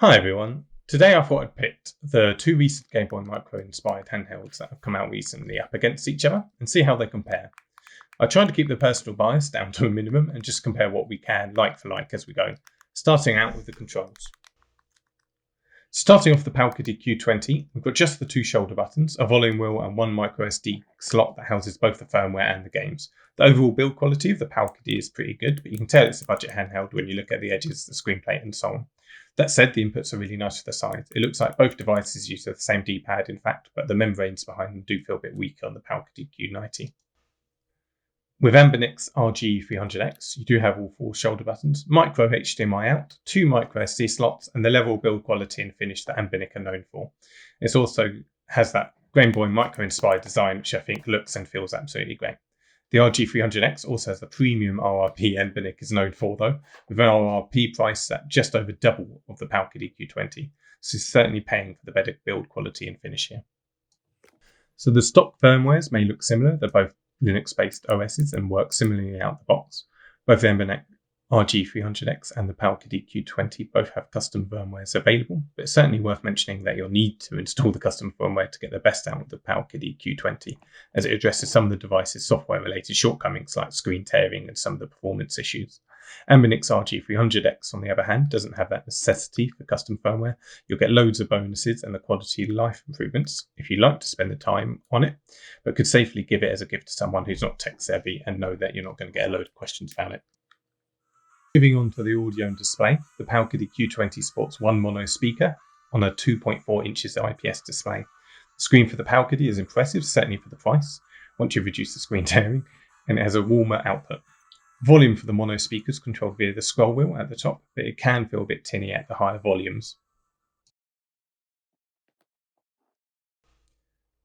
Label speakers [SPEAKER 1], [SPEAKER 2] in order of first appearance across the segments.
[SPEAKER 1] Hi everyone, today I thought I'd pit the two recent Game Boy Micro inspired handhelds that have come out recently up against each other and see how they compare. I tried to keep the personal bias down to a minimum and just compare what we can like for like as we go, starting out with the controls. Starting off the Powkiddy Q20, we've got just the two shoulder buttons, a volume wheel and one micro SD slot that houses both the firmware and the games. The overall build quality of the Powkiddy is pretty good, but you can tell it's a budget handheld when you look at the edges, the screen plate and so on. That said, the inputs are really nice for the size. It looks like both devices use the same D-pad in fact, but the membranes behind them do feel a bit weaker on the Powkiddy Q90. With Anbernic RG300x, you do have all four shoulder buttons, micro HDMI out, two micro SD slots, and the level build quality and finish that Anbernic are known for. It also has that Game Boy Micro inspired design, which I think looks and feels absolutely great. The RG300X also has the premium RRP Anbernic is known for, though, with an RRP price at just over double of the Powkiddy Q20. So it's certainly paying for the better build quality and finish here. So the stock firmwares may look similar. They're both Linux-based OSs and work similarly out the box. Both the Anbernic RG300X and the Powkiddy Q20 both have custom firmwares available, but it's certainly worth mentioning that you'll need to install the custom firmware to get the best out of the Powkiddy Q20, as it addresses some of the device's software-related shortcomings like screen tearing and some of the performance issues. Anbernic's RG300X, on the other hand, doesn't have that necessity for custom firmware. You'll get loads of bonuses and the quality of life improvements if you like to spend the time on it, but could safely give it as a gift to someone who's not tech savvy and know that you're not going to get a load of questions about it. Moving on to the audio and display, the Powkiddy Q20 sports one mono speaker on a 2.4 inches IPS display. The screen for the Powkiddy is impressive, certainly for the price, once you've reduced the screen tearing, and it has a warmer output. Volume for the mono speakers controlled via the scroll wheel at the top, but it can feel a bit tinny at the higher volumes.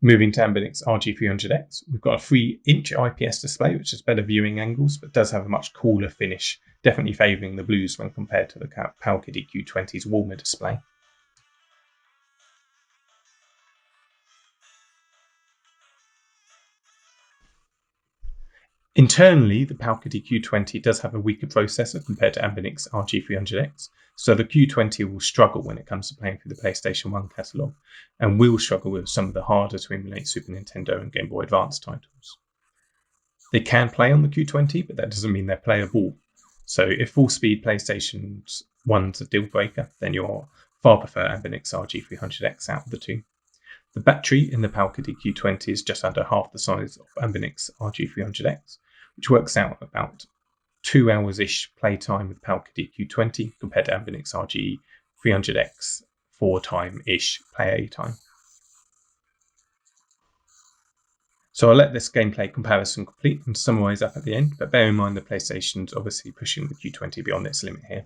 [SPEAKER 1] Moving to Anbernic's RG300X, we've got a 3-inch IPS display, which has better viewing angles, but does have a much cooler finish, definitely favouring the blues when compared to the Powkiddy Q20's warmer display. Internally, the Powkiddy Q20 does have a weaker processor compared to Anbernic's RG300X, so the Q20 will struggle when it comes to playing through the PlayStation 1 catalogue, and will struggle with some of the harder to emulate Super Nintendo and Game Boy Advance titles. They can play on the Q20, but that doesn't mean they're playable. So if full-speed PlayStation 1's a deal breaker, then you'll far prefer Anbernic's RG300X out of the two. The battery in the Powkiddy Q20 is just under half the size of Anbernic's RG300X, which works out about 2 hours-ish playtime with Powkiddy Q20 compared to Anbernic's RG300X 4-time-ish play time. So I'll let this gameplay comparison complete and summarise up at the end, but bear in mind the PlayStation's obviously pushing the Q20 beyond its limit here.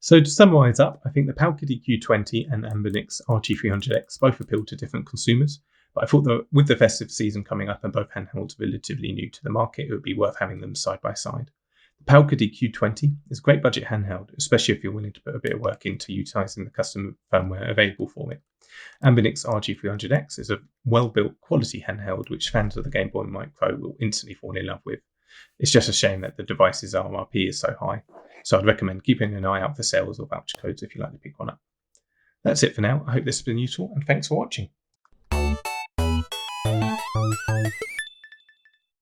[SPEAKER 1] So to summarise up, I think the Powkiddy Q20 and Anbernic RG300x both appeal to different consumers, but I thought that with the festive season coming up and both handhelds relatively new to the market, it would be worth having them side by side. The Powkiddy Q20 is a great budget handheld, especially if you're willing to put a bit of work into utilising the custom firmware available for it. Anbernic RG300x is a well-built quality handheld which fans of the Game Boy Micro will instantly fall in love with. It's just a shame that the device's RRP is so high, so I'd recommend keeping an eye out for sales or voucher codes if you'd like to pick one up. That's it for now. I hope this has been useful and thanks for watching.